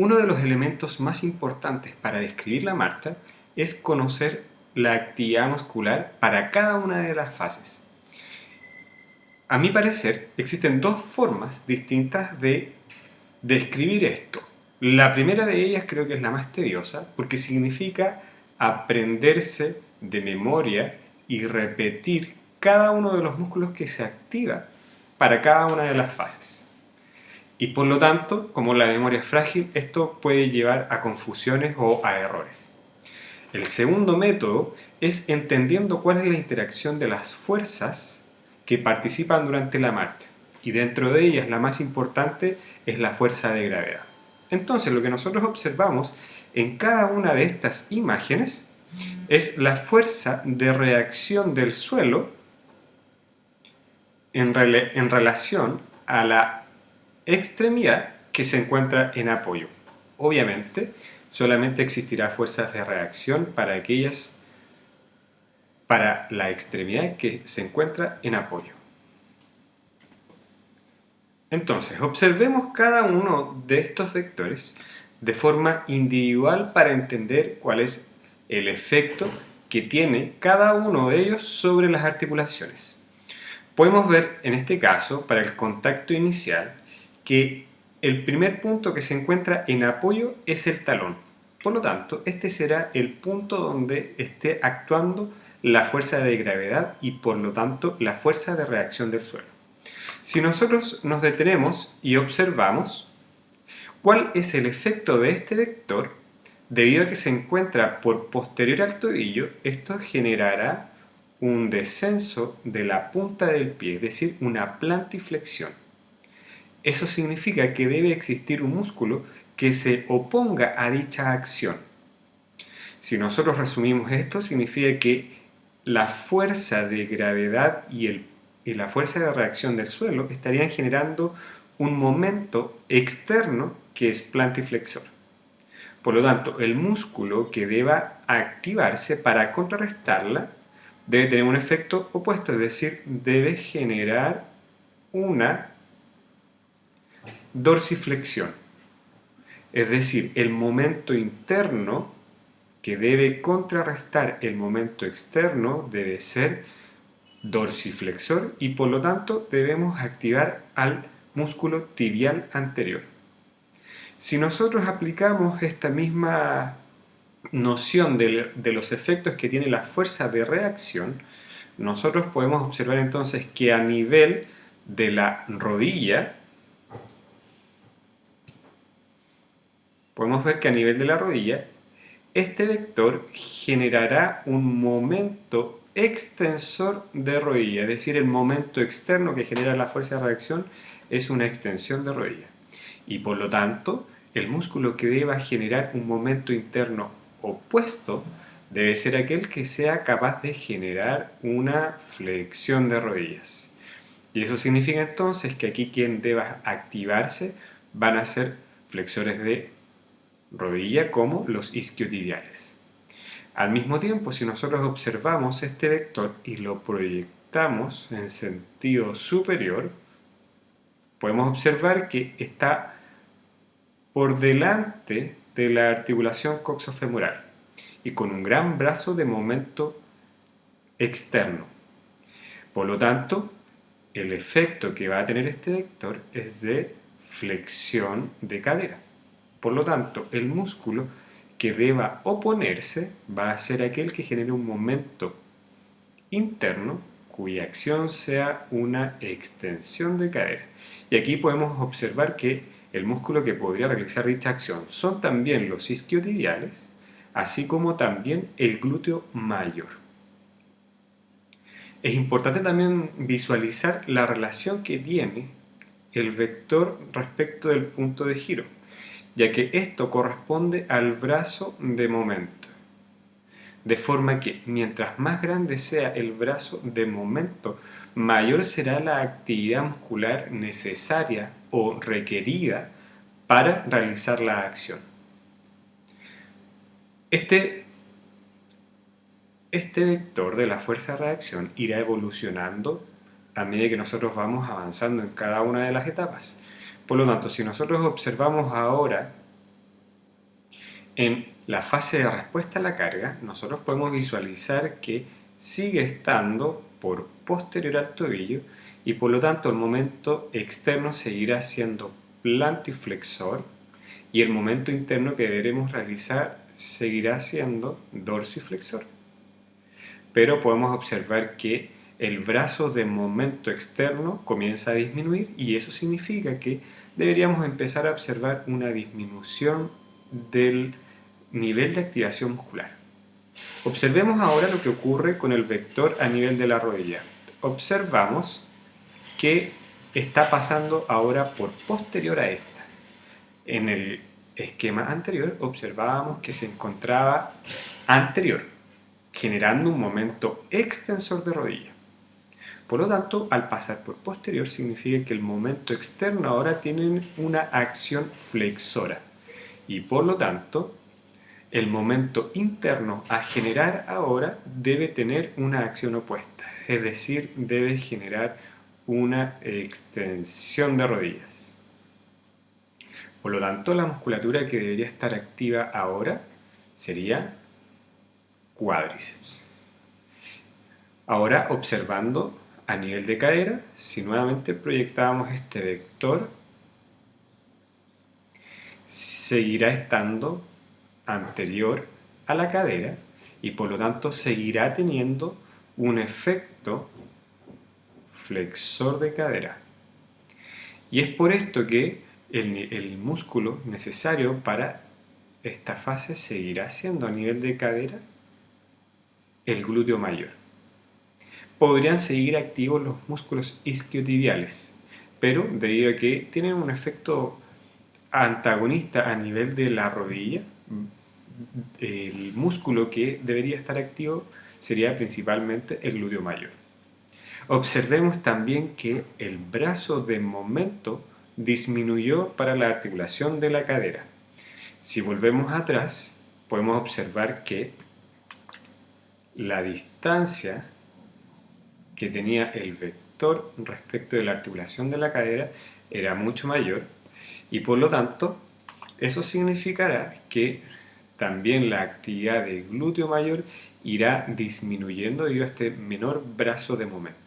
Uno de los elementos más importantes para describir la marcha es conocer la actividad muscular para cada una de las fases. A mi parecer, existen dos formas distintas de describir esto. La primera de ellas creo que es la más tediosa porque significa aprenderse de memoria y repetir cada uno de los músculos que se activa para cada una de las fases. Y por lo tanto, como la memoria es frágil, esto puede llevar a confusiones o a errores. El segundo método es entendiendo cuál es la interacción de las fuerzas que participan durante la marcha. Y dentro de ellas la más importante es la fuerza de gravedad. Entonces lo que nosotros observamos en cada una de estas imágenes es la fuerza de reacción del suelo en relación a la extremidad que se encuentra en apoyo. Obviamente, solamente existirá fuerzas de reacción para la extremidad que se encuentra en apoyo. Entonces, observemos cada uno de estos vectores de forma individual para entender cuál es el efecto que tiene cada uno de ellos sobre las articulaciones. Podemos ver en este caso, para el contacto inicial, que el primer punto que se encuentra en apoyo es el talón. Por lo tanto, este será el punto donde esté actuando la fuerza de gravedad y por lo tanto la fuerza de reacción del suelo. Si nosotros nos detenemos y observamos cuál es el efecto de este vector, debido a que se encuentra por posterior al tobillo, esto generará un descenso de la punta del pie, es decir, una plantiflexión. Eso significa que debe existir un músculo que se oponga a dicha acción. Si nosotros resumimos esto, significa que la fuerza de gravedad y la fuerza de reacción del suelo estarían generando un momento externo que es plantiflexor. Por lo tanto, el músculo que deba activarse para contrarrestarla debe tener un efecto opuesto, es decir, debe generar una dorsiflexión. Es decir, el momento interno que debe contrarrestar el momento externo debe ser dorsiflexor y por lo tanto debemos activar al músculo tibial anterior. Si nosotros aplicamos esta misma noción de los efectos que tiene la fuerza de reacción, nosotros podemos observar entonces que a nivel de la rodilla, podemos ver que a nivel de la rodilla, este vector generará un momento extensor de rodilla, es decir, el momento externo que genera la fuerza de reacción es una extensión de rodilla. Y por lo tanto, el músculo que deba generar un momento interno opuesto debe ser aquel que sea capaz de generar una flexión de rodillas. Y eso significa entonces que aquí quien deba activarse van a ser flexores de rodilla como los isquiotibiales. Al mismo tiempo, si nosotros observamos este vector y lo proyectamos en sentido superior, podemos observar que está por delante de la articulación coxofemoral y con un gran brazo de momento externo. Por lo tanto, el efecto que va a tener este vector es de flexión de cadera. Por lo tanto, el músculo que deba oponerse va a ser aquel que genere un momento interno cuya acción sea una extensión de cadera. Y aquí podemos observar que el músculo que podría realizar dicha acción son también los isquiotibiales, así como también el glúteo mayor. Es importante también visualizar la relación que tiene el vector respecto del punto de giro, ya que esto corresponde al brazo de momento. De forma que mientras más grande sea el brazo de momento, mayor será la actividad muscular necesaria o requerida para realizar la acción. Este vector de la fuerza de reacción irá evolucionando a medida que nosotros vamos avanzando en cada una de las etapas. Por lo tanto, si nosotros observamos ahora En la fase de respuesta a la carga, nosotros podemos visualizar que sigue estando por posterior al tobillo y por lo tanto el momento externo seguirá siendo plantiflexor y el momento interno que deberemos realizar seguirá siendo dorsiflexor. Pero podemos observar que el brazo de momento externo comienza a disminuir y eso significa que deberíamos empezar a observar una disminución del nivel de activación muscular. Observemos ahora lo que ocurre con el vector a nivel de la rodilla. Observamos que está pasando ahora por posterior a esta. En el esquema anterior observábamos que se encontraba anterior, generando un momento extensor de rodilla. Por lo tanto, al pasar por posterior significa que el momento externo ahora tiene una acción flexora y por lo tanto el momento interno a generar ahora debe tener una acción opuesta, es decir, debe generar una extensión de rodillas. Por lo tanto, la musculatura que debería estar activa ahora sería cuádriceps. Ahora, observando a nivel de cadera, si nuevamente proyectamos este vector, seguirá estando anterior a la cadera y por lo tanto seguirá teniendo un efecto flexor de cadera. Y es por esto que el músculo necesario para esta fase seguirá siendo a nivel de cadera el glúteo mayor. Podrían seguir activos los músculos isquiotibiales, pero debido a que tienen un efecto antagonista a nivel de la rodilla, el músculo que debería estar activo sería principalmente el glúteo mayor. Observemos también que el brazo de momento disminuyó para la articulación de la cadera. Si volvemos atrás, podemos observar que la distancia que tenía el vector respecto de la articulación de la cadera era mucho mayor y por lo tanto eso significará que también la actividad del glúteo mayor irá disminuyendo debido a este menor brazo de momento.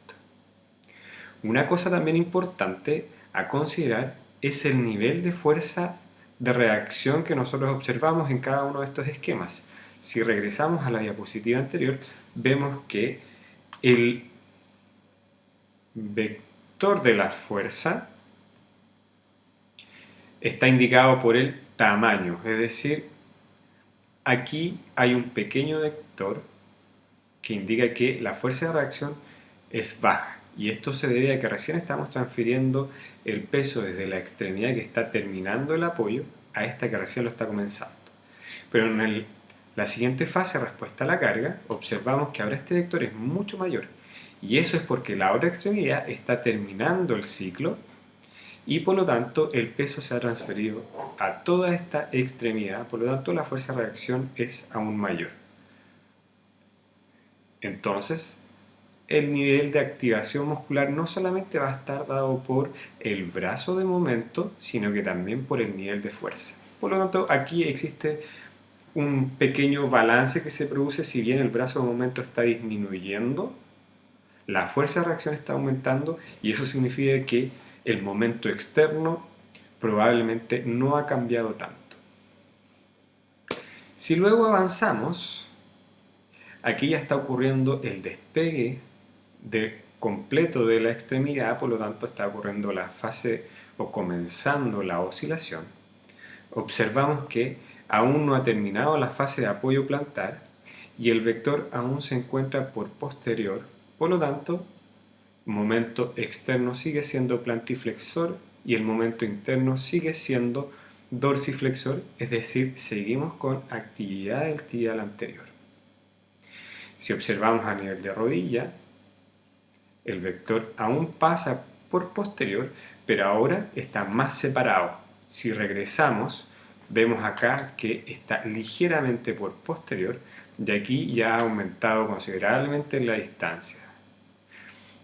Una cosa también importante a considerar es el nivel de fuerza de reacción que nosotros observamos en cada uno de estos esquemas. Si regresamos a la diapositiva anterior, vemos que el vector de la fuerza está indicado por el tamaño, es decir, aquí hay un pequeño vector que indica que la fuerza de reacción es baja y esto se debe a que recién estamos transfiriendo el peso desde la extremidad que está terminando el apoyo a esta que recién lo está comenzando. Pero en la siguiente fase, respuesta a la carga, observamos que ahora este vector es mucho mayor y eso es porque la otra extremidad está terminando el ciclo y por lo tanto el peso se ha transferido a toda esta extremidad, por lo tanto la fuerza de reacción es aún mayor. Entonces, el nivel de activación muscular no solamente va a estar dado por el brazo de momento, sino que también por el nivel de fuerza. Por lo tanto, aquí existe un pequeño balance que se produce, si bien el brazo de momento está disminuyendo, la fuerza de reacción está aumentando y eso significa que el momento externo probablemente no ha cambiado tanto. Si luego avanzamos, aquí ya está ocurriendo el despegue completo de la extremidad, por lo tanto está ocurriendo la fase o comenzando la oscilación. Observamos que aún no ha terminado la fase de apoyo plantar y el vector aún se encuentra por posterior, por lo tanto el momento externo sigue siendo plantiflexor y el momento interno sigue siendo dorsiflexor, es decir, seguimos con actividad del tibial anterior. Si observamos a nivel de rodilla, el vector aún pasa por posterior, pero ahora está más separado. Si regresamos, vemos acá que está ligeramente por posterior y aquí ya ha aumentado considerablemente la distancia.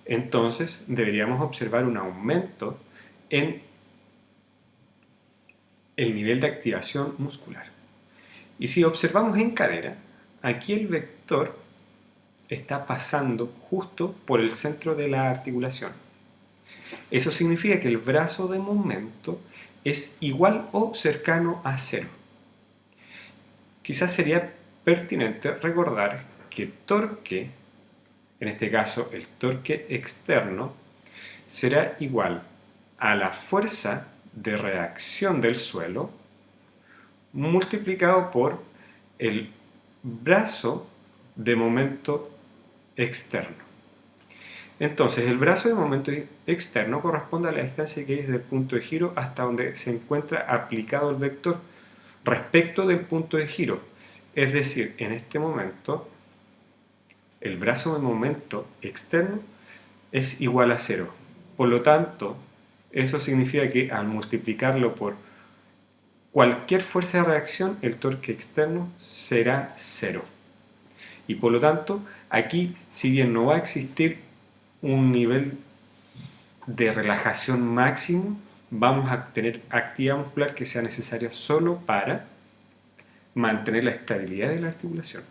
Entonces deberíamos observar un aumento en el nivel de activación muscular. Y si observamos en cadera, aquí el vector está pasando justo por el centro de la articulación. Eso significa que el brazo de momento es igual o cercano a cero. Quizás sería pertinente recordar que torque, en este caso el torque externo, será igual a la fuerza de reacción del suelo multiplicado por el brazo de momento externo. Entonces, el brazo de momento externo corresponde a la distancia que hay desde el punto de giro hasta donde se encuentra aplicado el vector respecto del punto de giro. Es decir, en este momento, el brazo de momento externo es igual a cero. Por lo tanto, eso significa que al multiplicarlo por cualquier fuerza de reacción, el torque externo será cero. Y por lo tanto, aquí, si bien no va a existir un nivel de relajación máximo, vamos a tener actividad muscular que sea necesaria solo para mantener la estabilidad de la articulación.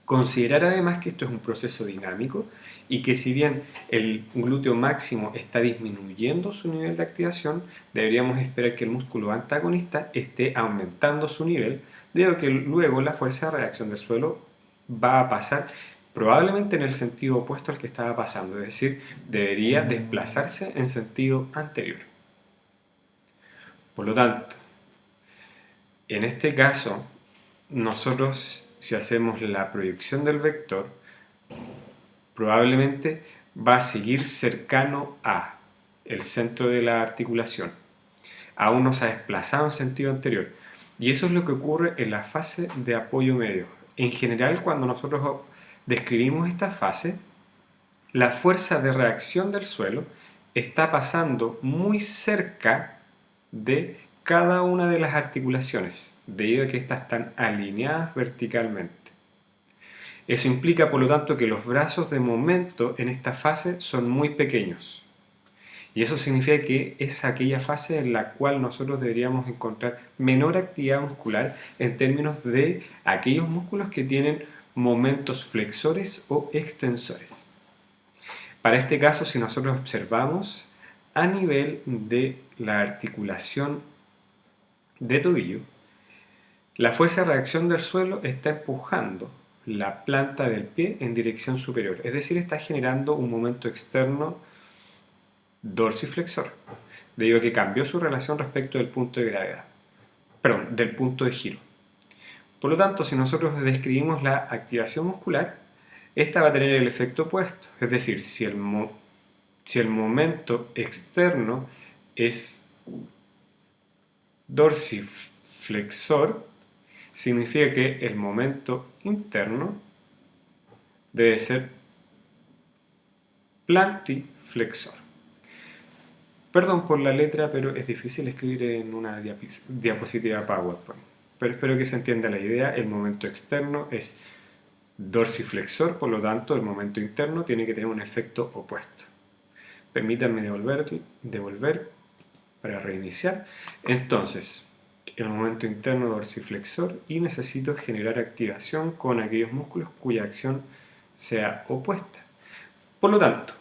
Considerar además que esto es un proceso dinámico y que si bien el glúteo máximo está disminuyendo su nivel de activación, deberíamos esperar que el músculo antagonista esté aumentando su nivel, debido a que luego la fuerza de reacción del suelo va a pasar probablemente en el sentido opuesto al que estaba pasando, es decir, debería desplazarse en sentido anterior. Por lo tanto, en este caso, nosotros, si hacemos la proyección del vector, probablemente va a seguir cercano a el centro de la articulación. Aún no se ha desplazado en sentido anterior. Y eso es lo que ocurre en la fase de apoyo medio. En general, cuando nosotros describimos esta fase, la fuerza de reacción del suelo está pasando muy cerca de cada una de las articulaciones, debido a que estas están alineadas verticalmente. Eso implica, por lo tanto, que los brazos de momento en esta fase son muy pequeños. Y eso significa que es aquella fase en la cual nosotros deberíamos encontrar menor actividad muscular en términos de aquellos músculos que tienen momentos flexores o extensores. Para este caso, si nosotros observamos a nivel de la articulación de tobillo, la fuerza de reacción del suelo está empujando la planta del pie en dirección superior, es decir, está generando un momento externo dorsiflexor, debido a que cambió su relación respecto del punto de gravedad, perdón, del punto de giro. Por lo tanto, si nosotros describimos la activación muscular, esta va a tener el efecto opuesto, es decir, si el momento externo es dorsiflexor, significa que el momento interno debe ser plantiflexor. Perdón por la letra, pero es difícil escribir en una diapositiva PowerPoint. Pero espero que se entienda la idea. El momento externo es dorsiflexor, por lo tanto el momento interno tiene que tener un efecto opuesto. Permítanme devolver para reiniciar. Entonces, el momento interno dorsiflexor y necesito generar activación con aquellos músculos cuya acción sea opuesta. Por lo tanto,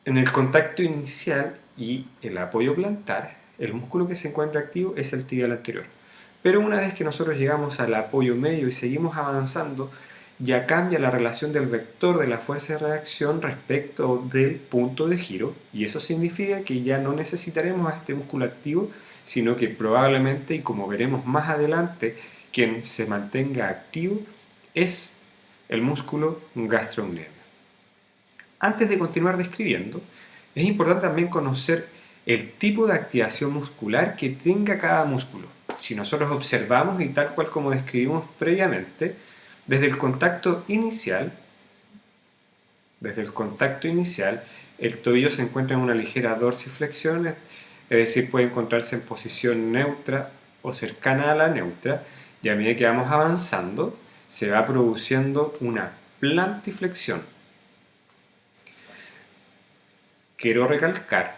en el contacto inicial y el apoyo plantar, el músculo que se encuentra activo es el tibial anterior. Pero una vez que nosotros llegamos al apoyo medio y seguimos avanzando, ya cambia la relación del vector de la fuerza de reacción respecto del punto de giro, y eso significa que ya no necesitaremos a este músculo activo, sino que probablemente, y como veremos más adelante, quien se mantenga activo es el músculo gastrocnemiano. Antes de continuar describiendo, es importante también conocer el tipo de activación muscular que tenga cada músculo. Si nosotros observamos y tal cual como describimos previamente, desde el contacto inicial, el tobillo se encuentra en una ligera dorsiflexión, es decir, puede encontrarse en posición neutra o cercana a la neutra, y a medida que vamos avanzando, se va produciendo una plantiflexión. Quiero recalcar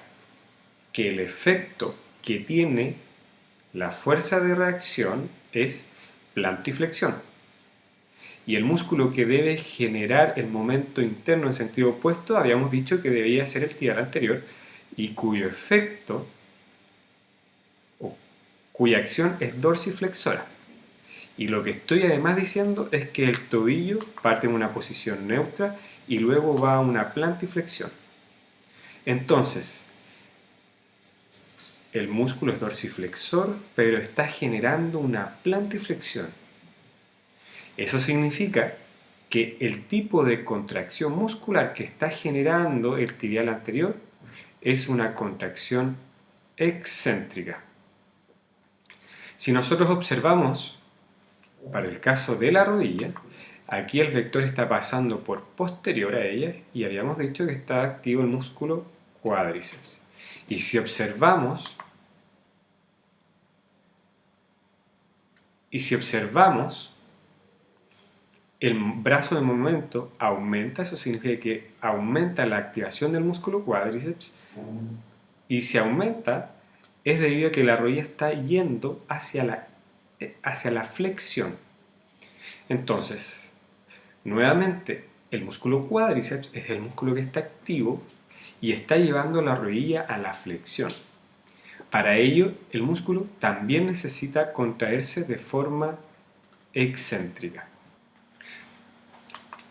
que el efecto que tiene la fuerza de reacción es plantiflexión. Y el músculo que debe generar el momento interno en sentido opuesto, habíamos dicho que debía ser el tibial anterior y cuyo efecto o cuya acción es dorsiflexora. Y lo que estoy además diciendo es que el tobillo parte en una posición neutra y luego va a una plantiflexión. Entonces, el músculo es dorsiflexor, pero está generando una plantiflexión. Eso significa que el tipo de contracción muscular que está generando el tibial anterior es una contracción excéntrica. Si nosotros observamos, para el caso de la rodilla, aquí el vector está pasando por posterior a ella y habíamos dicho que está activo el músculo cuádriceps. Y si observamos, el brazo de momento aumenta, eso significa que aumenta la activación del músculo cuádriceps, y si aumenta es debido a que la rodilla está yendo hacia la flexión. Entonces, nuevamente, el músculo cuádriceps es el músculo que está activo y está llevando la rodilla a la flexión. Para ello, el músculo también necesita contraerse de forma excéntrica.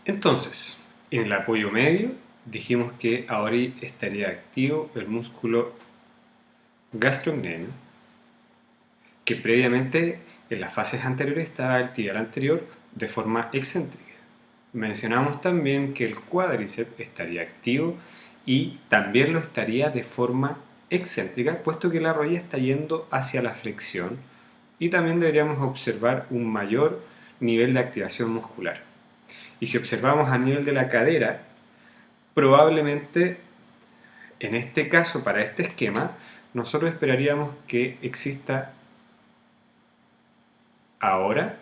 Entonces, en el apoyo medio dijimos que ahora estaría activo el músculo gastrocnemiano, que previamente en las fases anteriores estaba el tibial anterior de forma excéntrica. Mencionamos también que el cuádriceps estaría activo y también lo estaría de forma excéntrica, puesto que la rodilla está yendo hacia la flexión, y también deberíamos observar un mayor nivel de activación muscular. Y si observamos a nivel de la cadera, probablemente en este caso, para este esquema, nosotros esperaríamos que exista ahora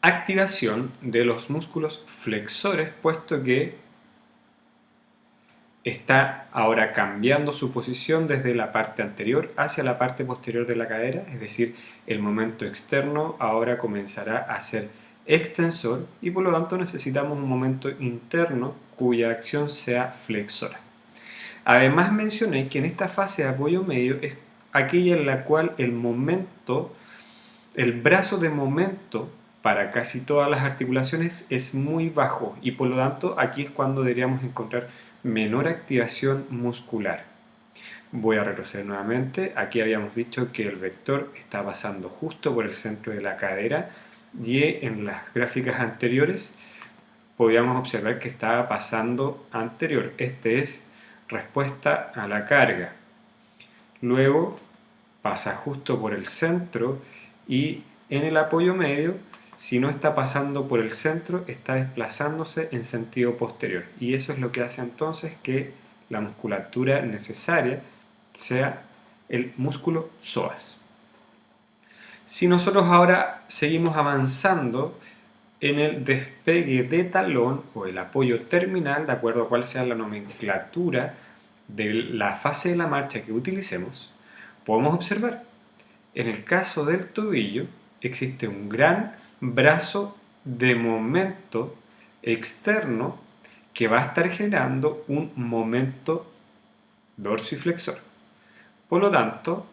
activación de los músculos flexores, puesto que está ahora cambiando su posición desde la parte anterior hacia la parte posterior de la cadera, es decir, el momento externo ahora comenzará a ser extensor y por lo tanto necesitamos un momento interno cuya acción sea flexora. Además mencioné que en esta fase de apoyo medio es aquella en la cual el brazo de momento para casi todas las articulaciones es muy bajo y por lo tanto aquí es cuando deberíamos encontrar menor activación muscular. Voy a retroceder nuevamente. Aquí habíamos dicho que el vector está pasando justo por el centro de la cadera y en las gráficas anteriores podíamos observar que estaba pasando anterior. Este es respuesta a la carga. Luego pasa justo por el centro y en el apoyo medio, si no está pasando por el centro, está desplazándose en sentido posterior. Y eso es lo que hace entonces que la musculatura necesaria sea el músculo psoas. Si nosotros ahora seguimos avanzando en el despegue de talón o el apoyo terminal, de acuerdo a cuál sea la nomenclatura de la fase de la marcha que utilicemos, podemos observar, en el caso del tobillo, existe un gran brazo de momento externo que va a estar generando un momento dorsiflexor. Por lo tanto,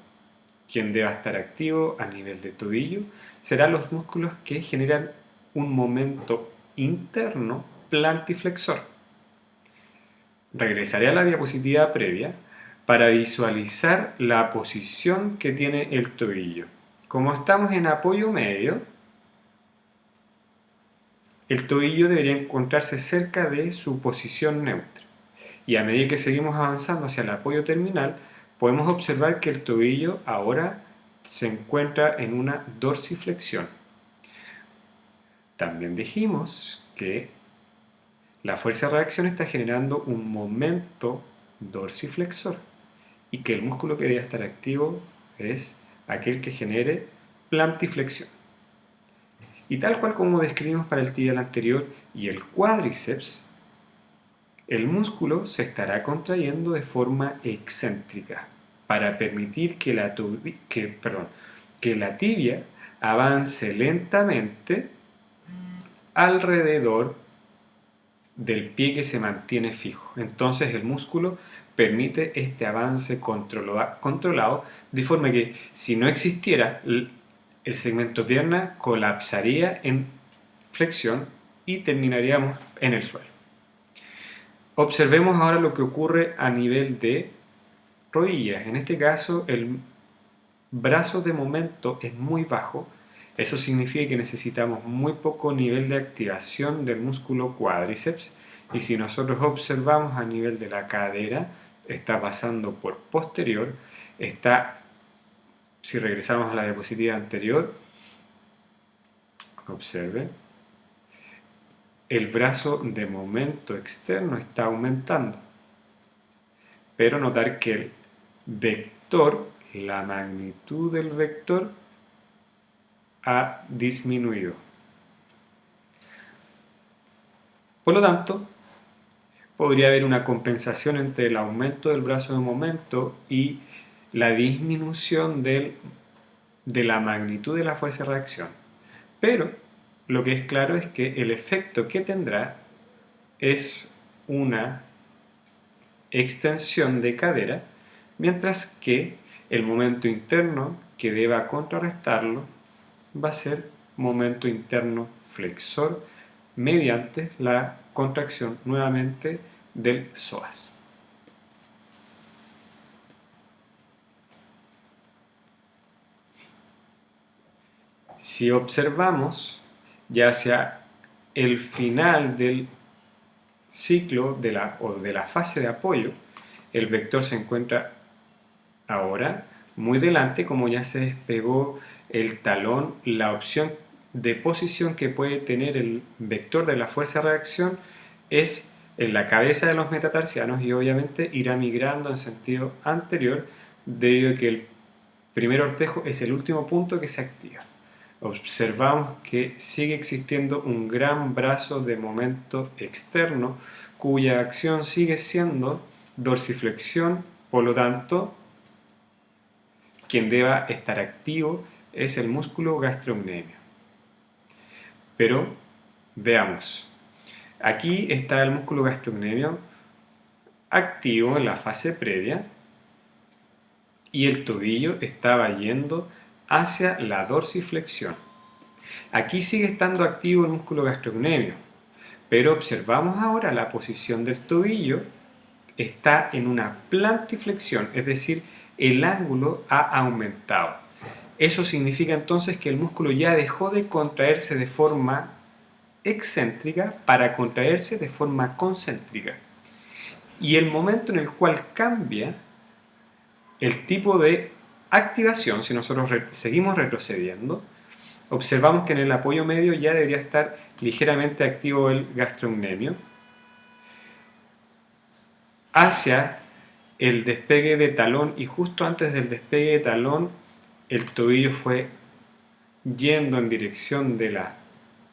quien deba estar activo a nivel de tobillo serán los músculos que generan un momento interno plantiflexor. Regresaré a la diapositiva previa para visualizar la posición que tiene el tobillo. Como estamos en apoyo medio, el tobillo debería encontrarse cerca de su posición neutra. Y a medida que seguimos avanzando hacia el apoyo terminal, podemos observar que el tobillo ahora se encuentra en una dorsiflexión. También dijimos que la fuerza de reacción está generando un momento dorsiflexor y que el músculo que debe estar activo es aquel que genere plantiflexión. Y tal cual como describimos para el tibial anterior y el cuádriceps, el músculo se estará contrayendo de forma excéntrica para permitir que la tibia avance lentamente alrededor del pie que se mantiene fijo. Entonces el músculo permite este avance controlado, de forma que si no existiera, el segmento pierna colapsaría en flexión y terminaríamos en el suelo. Observemos ahora lo que ocurre a nivel de rodillas. En este caso, el brazo de momento es muy bajo. Eso significa que necesitamos muy poco nivel de activación del músculo cuádriceps. Y si nosotros observamos a nivel de la cadera, está pasando por posterior, si regresamos a la diapositiva anterior, observe, el brazo de momento externo está aumentando. Pero notar que el vector, la magnitud del vector, ha disminuido. Por lo tanto, podría haber una compensación entre el aumento del brazo de momento y la disminución de la magnitud de la fuerza de reacción. Pero lo que es claro es que el efecto que tendrá es una extensión de cadera, mientras que el momento interno que deba contrarrestarlo va a ser momento interno flexor mediante la contracción nuevamente del psoas. Si observamos ya hacia el final del ciclo o de la fase de apoyo, el vector se encuentra ahora muy delante, como ya se despegó el talón. La opción de posición que puede tener el vector de la fuerza de reacción es en la cabeza de los metatarsianos y obviamente irá migrando en sentido anterior debido a que el primer ortejo es el último punto que se activa. Observamos que sigue existiendo un gran brazo de momento externo cuya acción sigue siendo dorsiflexión, por lo tanto quien deba estar activo es el músculo gastrocnemio. Pero veamos, aquí está el músculo gastrocnemio activo en la fase previa y el tobillo estaba yendo hacia la dorsiflexión. Aquí sigue estando activo el músculo gastrocnemio, pero observamos ahora la posición del tobillo está en una plantiflexión, es decir, el ángulo ha aumentado. Eso significa entonces que el músculo ya dejó de contraerse de forma excéntrica para contraerse de forma concéntrica. Y el momento en el cual cambia el tipo de activación, si nosotros seguimos retrocediendo, observamos que en el apoyo medio ya debería estar ligeramente activo el gastrocnemio hacia el despegue de talón, y justo antes del despegue de talón el tobillo fue yendo en dirección de la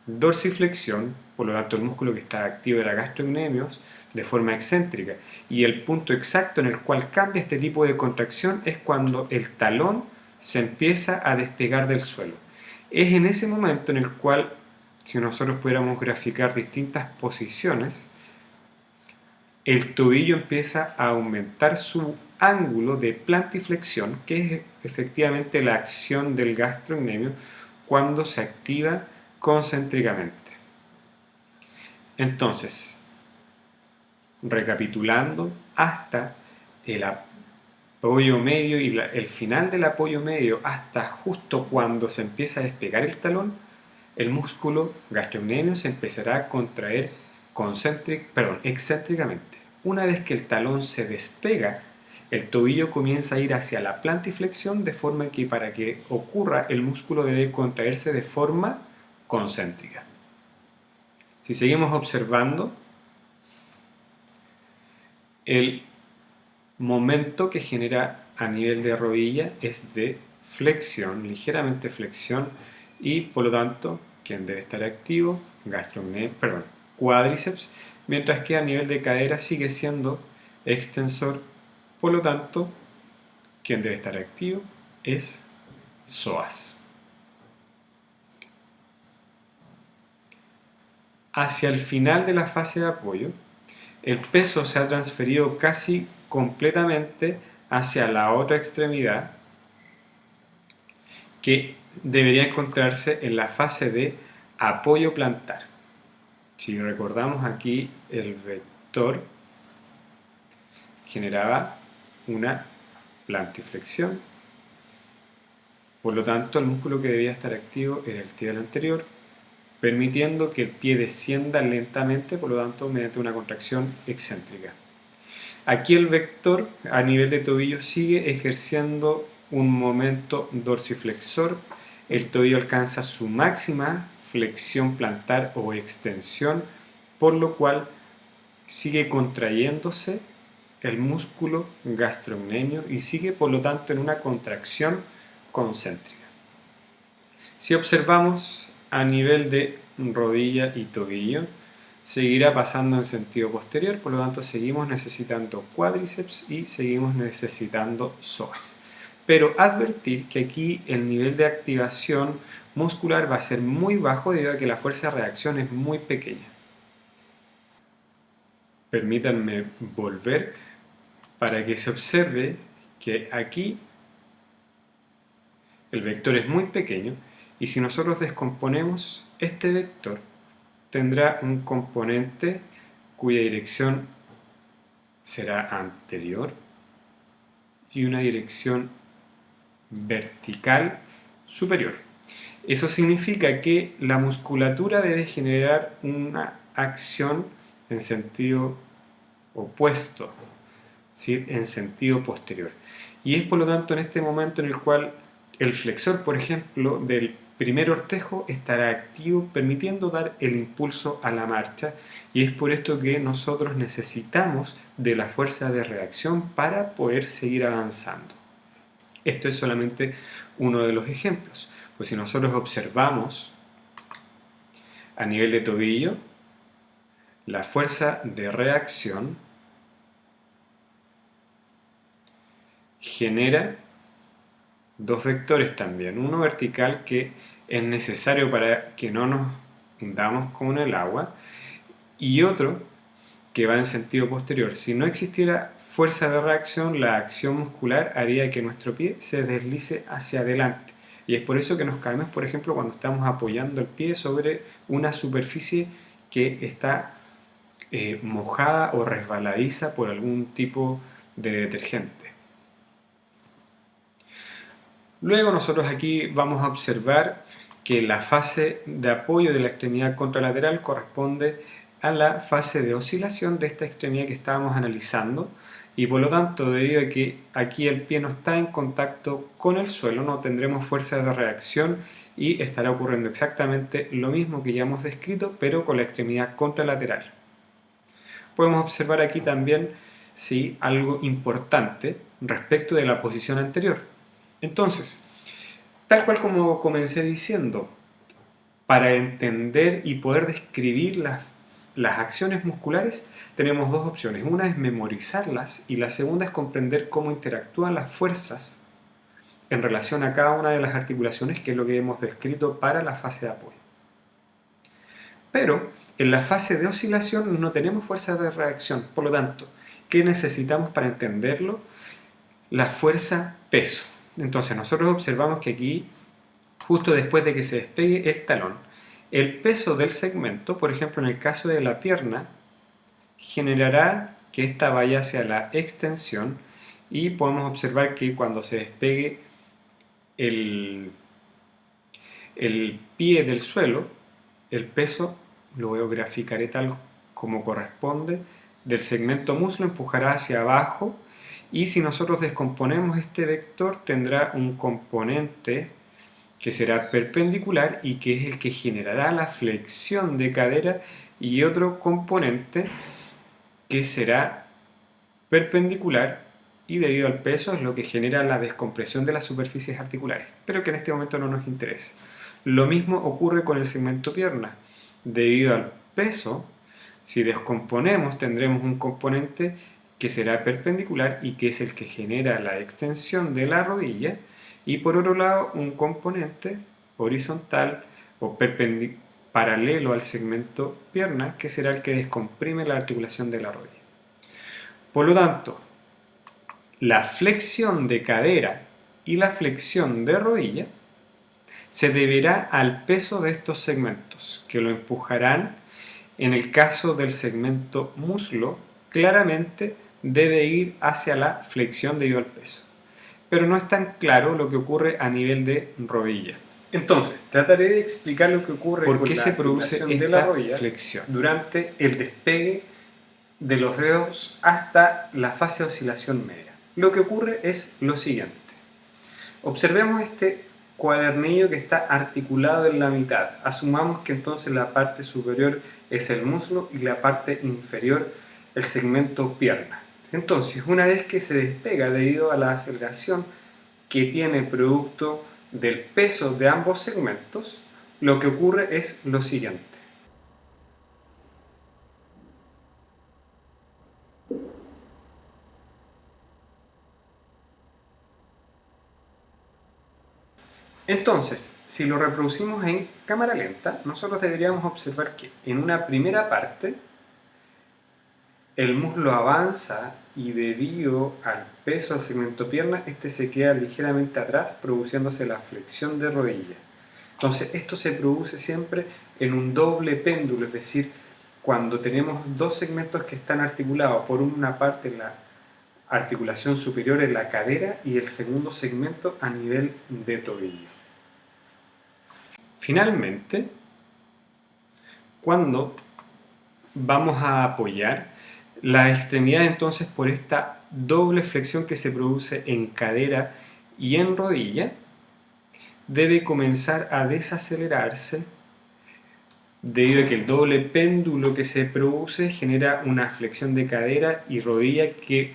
dorsiflexión, por lo tanto el músculo que está activo era gastrocnemios de forma excéntrica, y el punto exacto en el cual cambia este tipo de contracción es cuando el talón se empieza a despegar del suelo. Es en ese momento en el cual, si nosotros pudiéramos graficar distintas posiciones, el tobillo empieza a aumentar su ángulo de plantiflexión, que es efectivamente la acción del gastrocnemio cuando se activa concéntricamente. Entonces, recapitulando, hasta el apoyo medio y el final del apoyo medio, hasta justo cuando se empieza a despegar el talón, el músculo gastrocnemio se empezará a contraer excéntricamente. Una vez que el talón se despega, el tobillo comienza a ir hacia la plantiflexión, de forma que para que ocurra el músculo debe contraerse de forma concéntrica. Si seguimos observando, el momento que genera a nivel de rodilla es de flexión, ligeramente flexión, y por lo tanto quien debe estar activo, cuádriceps, mientras que a nivel de cadera sigue siendo extensor, por lo tanto quien debe estar activo es psoas. hacia el final de la fase de apoyo, el peso se ha transferido casi completamente hacia la otra extremidad, que debería encontrarse en la fase de apoyo plantar. Si recordamos aquí, el vector generaba una plantiflexión, por lo tanto el músculo que debía estar activo era el tibial anterior, permitiendo que el pie descienda lentamente, por lo tanto mediante una contracción excéntrica. Aquí el vector a nivel de tobillo sigue ejerciendo un momento dorsiflexor, el tobillo alcanza su máxima flexión plantar o extensión, por lo cual sigue contrayéndose el músculo gastrocnemio y sigue por lo tanto en una contracción concéntrica. Si observamos a nivel de rodilla y tobillo, seguirá pasando en sentido posterior, por lo tanto seguimos necesitando cuádriceps y seguimos necesitando psoas. Pero advertir que aquí el nivel de activación muscular va a ser muy bajo debido a que la fuerza de reacción es muy pequeña. Permítanme volver para que se observe que aquí el vector es muy pequeño y si nosotros descomponemos este vector tendrá un componente cuya dirección será anterior y una dirección vertical superior. Eso significa que la musculatura debe generar una acción en sentido opuesto, ¿sí? En sentido posterior. Y es por lo tanto en este momento en el cual el flexor, por ejemplo, del primer ortejo estará activo, permitiendo dar el impulso a la marcha, y es por esto que nosotros necesitamos de la fuerza de reacción para poder seguir avanzando. Esto es solamente uno de los ejemplos, pues si nosotros observamos a nivel de tobillo, la fuerza de reacción genera dos vectores también, uno vertical que es necesario para que no nos hundamos con el agua y otro que va en sentido posterior. Si no existiera fuerza de reacción, la acción muscular haría que nuestro pie se deslice hacia adelante y es por eso que nos caemos, por ejemplo, cuando estamos apoyando el pie sobre una superficie que está mojada o resbaladiza por algún tipo de detergente. Luego nosotros aquí vamos a observar que la fase de apoyo de la extremidad contralateral corresponde a la fase de oscilación de esta extremidad que estábamos analizando y por lo tanto, debido a que aquí el pie no está en contacto con el suelo, no tendremos fuerza de reacción y estará ocurriendo exactamente lo mismo que ya hemos descrito, pero con la extremidad contralateral. Podemos observar aquí también sí, algo importante respecto de la posición anterior. Entonces, tal cual como comencé diciendo, para entender y poder describir las acciones musculares tenemos dos opciones. Una es memorizarlas y la segunda es comprender cómo interactúan las fuerzas en relación a cada una de las articulaciones, que es lo que hemos descrito para la fase de apoyo. Pero en la fase de oscilación no tenemos fuerza de reacción, por lo tanto, ¿qué necesitamos para entenderlo? La fuerza peso. Entonces nosotros observamos que aquí, justo después de que se despegue el talón, el peso del segmento, por ejemplo en el caso de la pierna, generará que ésta vaya hacia la extensión y podemos observar que cuando se despegue el pie del suelo, el peso, lo graficaré tal como corresponde, del segmento muslo empujará hacia abajo y si nosotros descomponemos este vector tendrá un componente que será perpendicular y que es el que generará la flexión de cadera y otro componente que será perpendicular y debido al peso es lo que genera la descompresión de las superficies articulares, pero que en este momento no nos interesa. Lo mismo ocurre con el segmento pierna. Debido al peso, si descomponemos tendremos un componente que será perpendicular y que es el que genera la extensión de la rodilla y por otro lado un componente horizontal o paralelo al segmento pierna, que será el que descomprime la articulación de la rodilla. Por lo tanto, la flexión de cadera y la flexión de rodilla se deberá al peso de estos segmentos, que lo empujarán. En el caso del segmento muslo, claramente debe ir hacia la flexión debido al peso. Pero no es tan claro lo que ocurre a nivel de rodilla. Entonces, trataré de explicar lo que ocurre ¿Por con qué la se produce articulación de la esta rodilla flexión? durante el despegue de los dedos hasta la fase de oscilación media? Lo que ocurre es lo siguiente. Observemos este cuadernillo que está articulado en la mitad. Asumamos que entonces la parte superior es el muslo y la parte inferior el segmento pierna. Entonces, una vez que se despega debido a la aceleración que tiene producto del peso de ambos segmentos, lo que ocurre es lo siguiente. Entonces, si lo reproducimos en cámara lenta, nosotros deberíamos observar que en una primera parte el muslo avanza y debido al peso del segmento pierna, este se queda ligeramente atrás, produciéndose la flexión de rodilla. Entonces, esto se produce siempre en un doble péndulo, es decir, cuando tenemos dos segmentos que están articulados, por una parte la articulación superior en la cadera y el segundo segmento a nivel de tobillo. Finalmente, cuando vamos a apoyar la extremidad, entonces por esta doble flexión que se produce en cadera y en rodilla, debe comenzar a desacelerarse debido a que el doble péndulo que se produce genera una flexión de cadera y rodilla que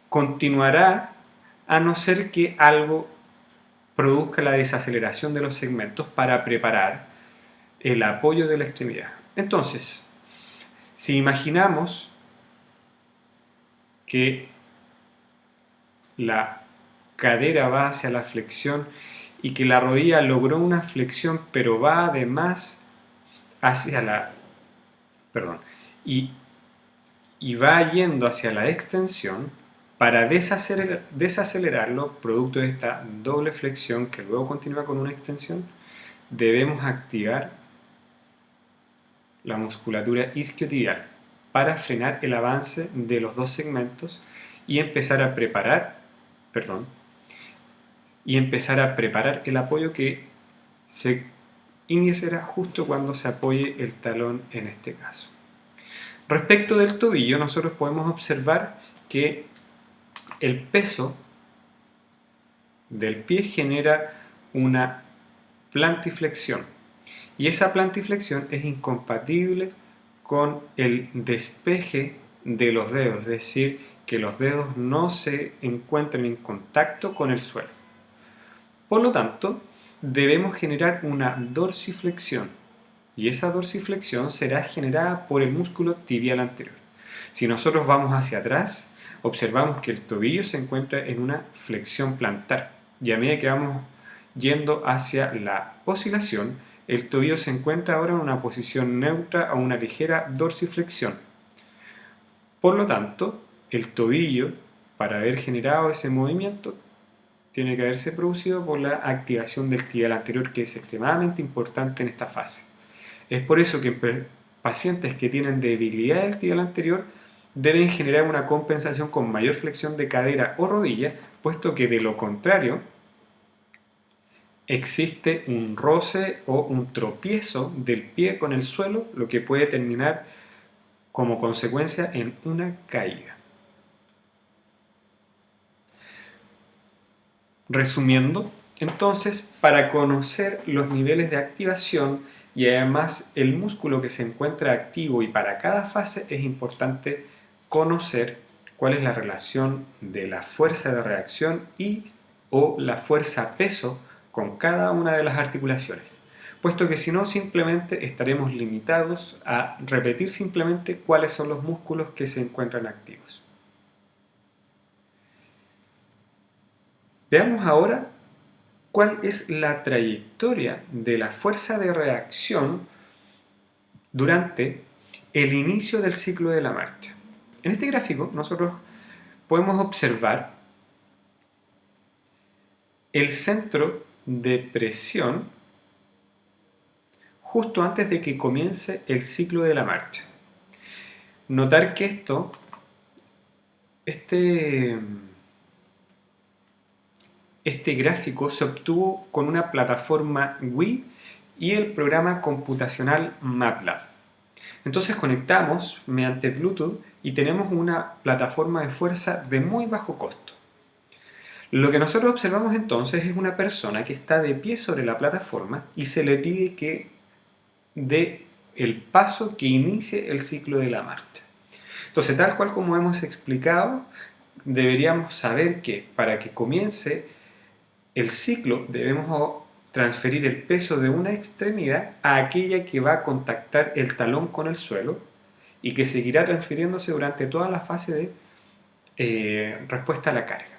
continuará a no ser que algo produzca la desaceleración de los segmentos para preparar el apoyo de la extremidad. Entonces, si imaginamos que la cadera va hacia la flexión y que la rodilla logró una flexión pero va además hacia la, perdón, y va yendo hacia la extensión, para desacelerarlo, producto de esta doble flexión que luego continúa con una extensión, debemos activar la musculatura isquiotibial para frenar el avance de los dos segmentos y empezar a preparar, el apoyo que se iniciará justo cuando se apoye el talón en este caso. Respecto del tobillo, nosotros podemos observar que el peso del pie genera una plantiflexión y esa plantiflexión es incompatible con el despeje de los dedos, es decir, que los dedos no se encuentren en contacto con el suelo. Por lo tanto, debemos generar una dorsiflexión y esa dorsiflexión será generada por el músculo tibial anterior. Si nosotros vamos hacia atrás, observamos que el tobillo se encuentra en una flexión plantar y a medida que vamos yendo hacia la oscilación, el tobillo se encuentra ahora en una posición neutra o una ligera dorsiflexión. Por lo tanto, el tobillo, para haber generado ese movimiento, tiene que haberse producido por la activación del tibial anterior, que es extremadamente importante en esta fase. Es por eso que en pacientes que tienen debilidad del tibial anterior deben generar una compensación con mayor flexión de cadera o rodilla, puesto que de lo contrario existe un roce o un tropiezo del pie con el suelo, lo que puede terminar como consecuencia en una caída. Resumiendo, entonces, para conocer los niveles de activación y además el músculo que se encuentra activo y para cada fase es importante conocer cuál es la relación de la fuerza de reacción y o la fuerza peso con cada una de las articulaciones, puesto que si no simplemente estaremos limitados a repetir simplemente cuáles son los músculos que se encuentran activos. Veamos ahora cuál es la trayectoria de la fuerza de reacción durante el inicio del ciclo de la marcha. En este gráfico nosotros podemos observar el centro de presión justo antes de que comience el ciclo de la marcha. Notar que este gráfico se obtuvo con una plataforma Wii y el programa computacional MATLAB. Entonces conectamos mediante Bluetooth y tenemos una plataforma de fuerza de muy bajo costo. Lo que nosotros observamos entonces es una persona que está de pie sobre la plataforma y se le pide que dé el paso que inicie el ciclo de la marcha. Entonces, tal cual como hemos explicado, deberíamos saber que para que comience el ciclo debemos transferir el peso de una extremidad a aquella que va a contactar el talón con el suelo y que seguirá transfiriéndose durante toda la fase de respuesta a la carga.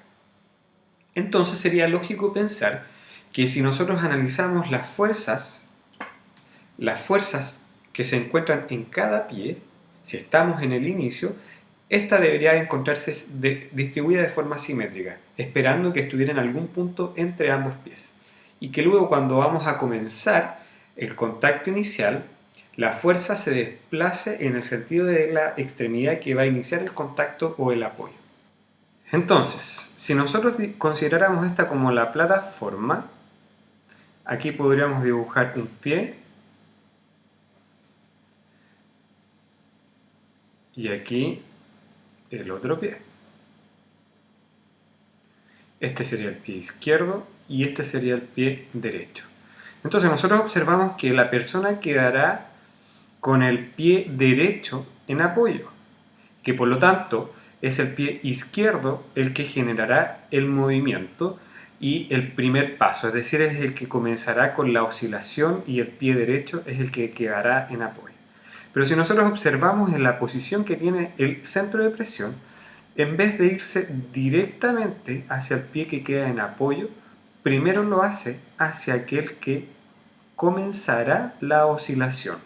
Entonces sería lógico pensar que si nosotros analizamos las fuerzas que se encuentran en cada pie, si estamos en el inicio, esta debería encontrarse distribuida de forma simétrica, esperando que estuviera en algún punto entre ambos pies. Y que luego cuando vamos a comenzar el contacto inicial, la fuerza se desplace en el sentido de la extremidad que va a iniciar el contacto o el apoyo. Entonces, si nosotros consideráramos esta como la plataforma, aquí podríamos dibujar un pie y aquí el otro pie. Este sería el pie izquierdo y este sería el pie derecho. Entonces nosotros observamos que la persona quedará con el pie derecho en apoyo, que por lo tanto es el pie izquierdo el que generará el movimiento y el primer paso, es decir, es el que comenzará con la oscilación y el pie derecho es el que quedará en apoyo. Pero si nosotros observamos en la posición que tiene el centro de presión, en vez de irse directamente hacia el pie que queda en apoyo, primero lo hace hacia aquel que comenzará la oscilación.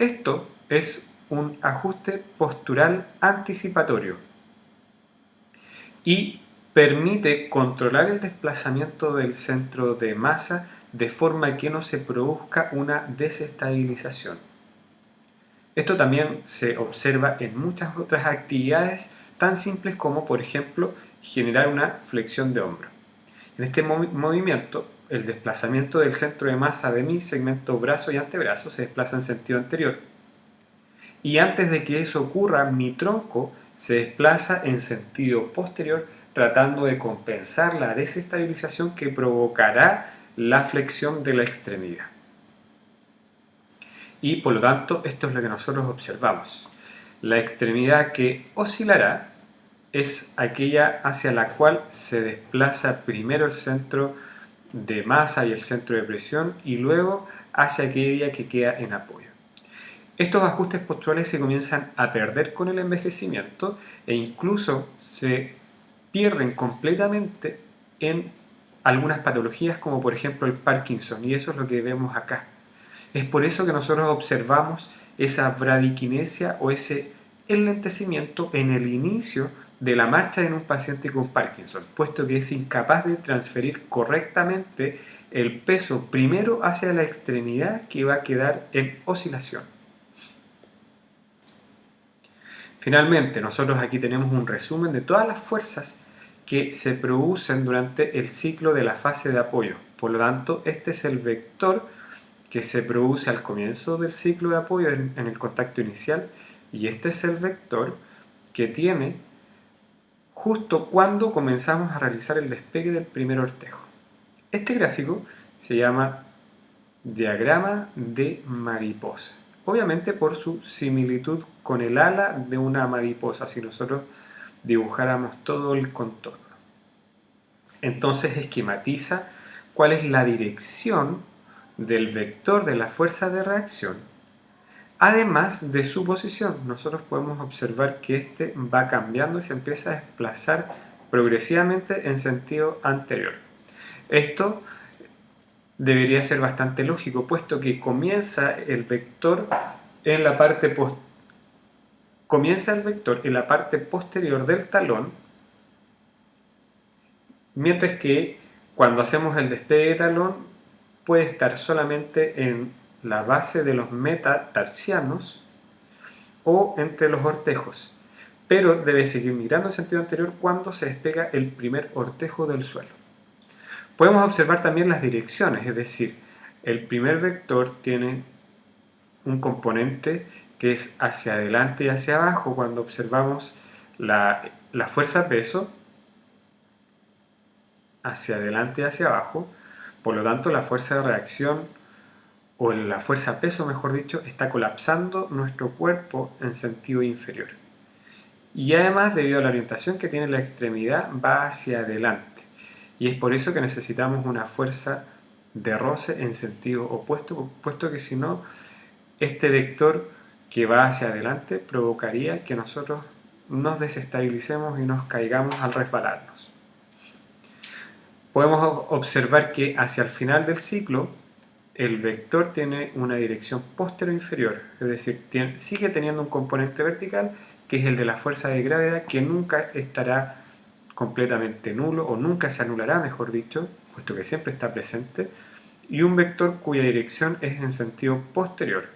Esto es un ajuste postural anticipatorio y permite controlar el desplazamiento del centro de masa de forma que no se produzca una desestabilización. Esto también se observa en muchas otras actividades tan simples como, por ejemplo, generar una flexión de hombro. En este movimiento, el desplazamiento del centro de masa de mi segmento brazo y antebrazo se desplaza en sentido anterior. Y antes de que eso ocurra, mi tronco se desplaza en sentido posterior, tratando de compensar la desestabilización que provocará la flexión de la extremidad. Y por lo tanto, esto es lo que nosotros observamos. La extremidad que oscilará es aquella hacia la cual se desplaza primero el centro de masa y el centro de presión y luego hacia aquella que queda en apoyo. Estos ajustes posturales se comienzan a perder con el envejecimiento e incluso se pierden completamente en algunas patologías como por ejemplo el Parkinson, y eso es lo que vemos acá. Es por eso que nosotros observamos esa bradiquinesia o ese enlentecimiento en el inicio de la marcha en un paciente con Parkinson, puesto que es incapaz de transferir correctamente el peso primero hacia la extremidad que va a quedar en oscilación. Finalmente, nosotros aquí tenemos un resumen de todas las fuerzas que se producen durante el ciclo de la fase de apoyo. Por lo tanto, este es el vector que se produce al comienzo del ciclo de apoyo en el contacto inicial y este es el vector que tiene justo cuando comenzamos a realizar el despegue del primer ortejo. Este gráfico se llama diagrama de mariposa, obviamente por su similitud con el ala de una mariposa si nosotros dibujáramos todo el contorno. Entonces esquematiza cuál es la dirección del vector de la fuerza de reacción, además de su posición. Nosotros podemos observar que este va cambiando y se empieza a desplazar progresivamente en sentido anterior. Esto debería ser bastante lógico, puesto que comienza el vector en la parte posterior del talón, mientras que cuando hacemos el despegue de talón puede estar solamente en la base de los metatarsianos o entre los ortejos, pero debe seguir migrando en sentido anterior cuando se despega el primer ortejo del suelo. Podemos observar también las direcciones, es decir, el primer vector tiene un componente que es hacia adelante y hacia abajo cuando observamos la fuerza peso hacia adelante y hacia abajo, por lo tanto la fuerza de reacción o la fuerza peso, mejor dicho, está colapsando nuestro cuerpo en sentido inferior. Y además, debido a la orientación que tiene la extremidad, va hacia adelante. Y es por eso que necesitamos una fuerza de roce en sentido opuesto, puesto que si no, este vector que va hacia adelante provocaría que nosotros nos desestabilicemos y nos caigamos al resbalarnos. Podemos observar que hacia el final del ciclo el vector tiene una dirección posterior-inferior, es decir, sigue teniendo un componente vertical que es el de la fuerza de gravedad, que nunca estará completamente nulo o nunca se anulará, mejor dicho, puesto que siempre está presente, y un vector cuya dirección es en sentido posterior.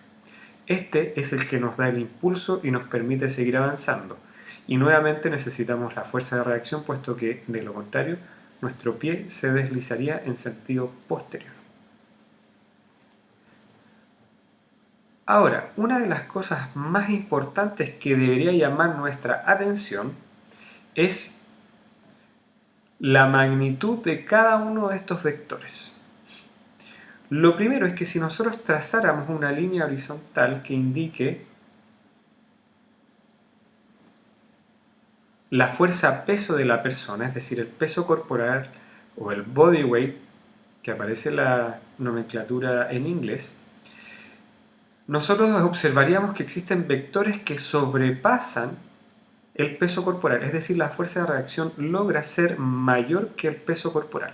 Este es el que nos da el impulso y nos permite seguir avanzando, y nuevamente necesitamos la fuerza de reacción, puesto que de lo contrario nuestro pie se deslizaría en sentido posterior. Ahora, una de las cosas más importantes que debería llamar nuestra atención es la magnitud de cada uno de estos vectores. Lo primero es que si nosotros trazáramos una línea horizontal que indique la fuerza peso de la persona, es decir, el peso corporal o el body weight, que aparece en la nomenclatura en inglés, nosotros observaríamos que existen vectores que sobrepasan el peso corporal, es decir, la fuerza de reacción logra ser mayor que el peso corporal,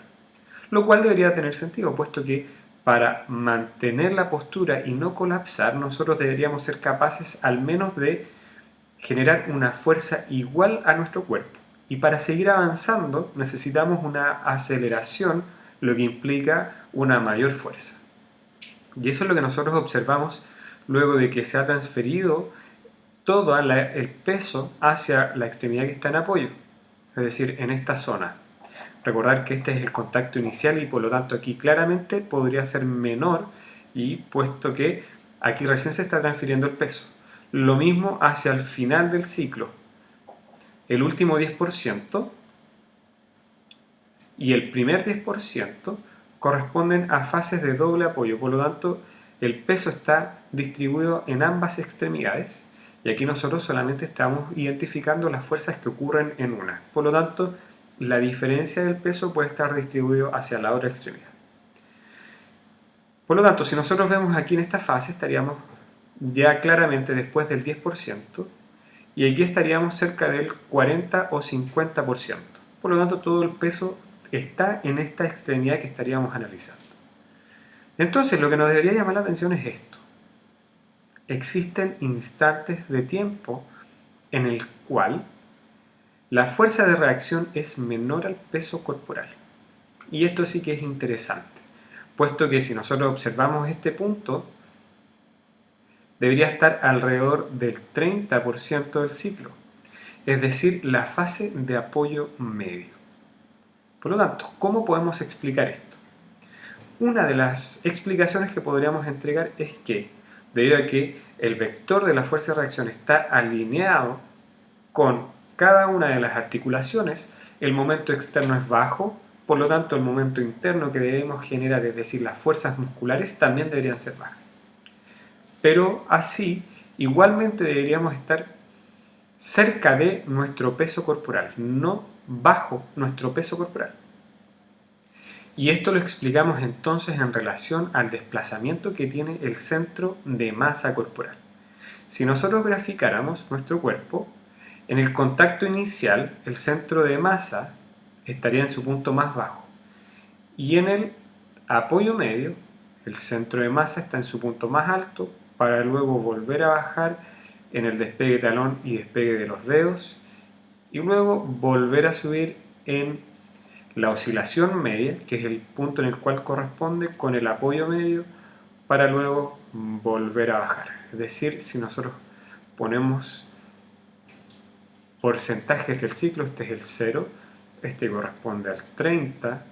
lo cual debería tener sentido, puesto que para mantener la postura y no colapsar, nosotros deberíamos ser capaces al menos de generar una fuerza igual a nuestro cuerpo. Y para seguir avanzando necesitamos una aceleración, lo que implica una mayor fuerza. Y eso es lo que nosotros observamos luego de que se ha transferido todo el peso hacia la extremidad que está en apoyo, es decir, en esta zona. Recordar que este es el contacto inicial y por lo tanto aquí claramente podría ser menor, y puesto que aquí recién se está transfiriendo el peso. Lo mismo hacia el final del ciclo. El último 10% y el primer 10% corresponden a fases de doble apoyo, por lo tanto el peso está distribuido en ambas extremidades y aquí nosotros solamente estamos identificando las fuerzas que ocurren en una. Por lo tanto, la diferencia del peso puede estar distribuido hacia la otra extremidad. Por lo tanto, si nosotros vemos aquí en esta fase, estaríamos ya claramente después del 10% y aquí estaríamos cerca del 40 o 50%. Por lo tanto, todo el peso está en esta extremidad que estaríamos analizando. Entonces, lo que nos debería llamar la atención es esto. Existen instantes de tiempo en el cual la fuerza de reacción es menor al peso corporal. Y esto sí que es interesante, puesto que si nosotros observamos este punto, debería estar alrededor del 30% del ciclo, es decir, la fase de apoyo medio. Por lo tanto, ¿cómo podemos explicar esto? Una de las explicaciones que podríamos entregar es que, debido a que el vector de la fuerza de reacción está alineado con cada una de las articulaciones, el momento externo es bajo, por lo tanto el momento interno que debemos generar, es decir, las fuerzas musculares, también deberían ser bajas. Pero así, igualmente deberíamos estar cerca de nuestro peso corporal, no bajo nuestro peso corporal. Y esto lo explicamos entonces en relación al desplazamiento que tiene el centro de masa corporal. Si nosotros graficáramos nuestro cuerpo, en el contacto inicial el centro de masa estaría en su punto más bajo Y en el apoyo medio, el centro de masa está en su punto más alto para luego volver a bajar en el despegue de talón y despegue de los dedos y luego volver a subir en la oscilación media, que es el punto en el cual corresponde con el apoyo medio, para luego volver a bajar. Es decir, si nosotros ponemos porcentajes del ciclo, este es el 0, este corresponde al 30,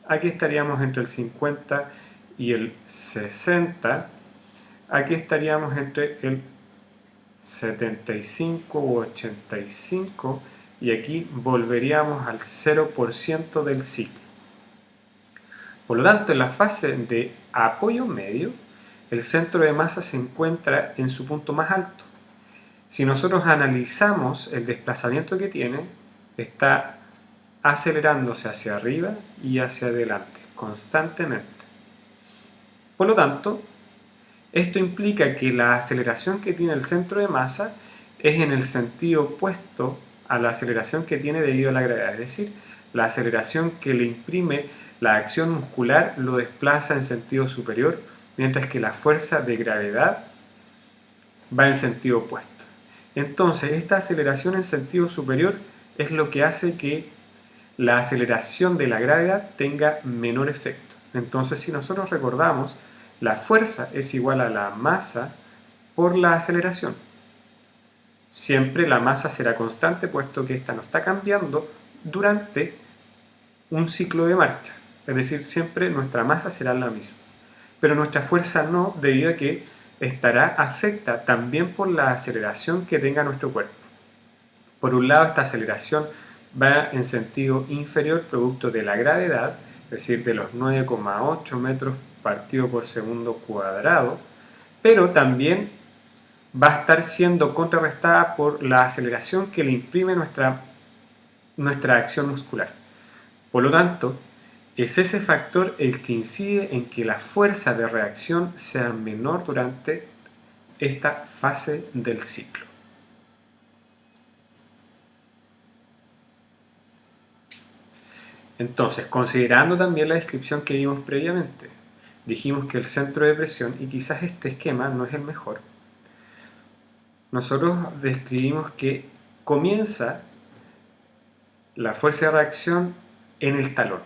aquí estaríamos entre el 50 y el 60, aquí estaríamos entre el 75 u 85 y aquí volveríamos al 0% del ciclo. Por lo tanto, en la fase de apoyo medio, el centro de masa se encuentra en su punto más alto. Si nosotros analizamos el desplazamiento que tiene, está acelerándose hacia arriba y hacia adelante constantemente. Por lo tanto, esto implica que la aceleración que tiene el centro de masa es en el sentido opuesto a la aceleración que tiene debido a la gravedad. Es decir, la aceleración que le imprime la acción muscular lo desplaza en sentido superior, mientras que la fuerza de gravedad va en sentido opuesto. Entonces, esta aceleración en sentido superior es lo que hace que la aceleración de la gravedad tenga menor efecto. Entonces, si nosotros recordamos, la fuerza es igual a la masa por la aceleración. Siempre la masa será constante, puesto que esta no está cambiando durante un ciclo de marcha. Es decir, siempre nuestra masa será la misma. Pero nuestra fuerza no, debido a que estará afecta también por la aceleración que tenga nuestro cuerpo. Por un lado, esta aceleración va en sentido inferior producto de la gravedad, es decir, de los 9,8 metros partido por segundo cuadrado, pero también va a estar siendo contrarrestada por la aceleración que le imprime nuestra acción muscular. Por lo tanto, es ese factor el que incide en que la fuerza de reacción sea menor durante esta fase del ciclo. Entonces, considerando también la descripción que vimos previamente, dijimos que el centro de presión, y quizás este esquema no es el mejor, nosotros describimos que comienza la fuerza de reacción en el talón.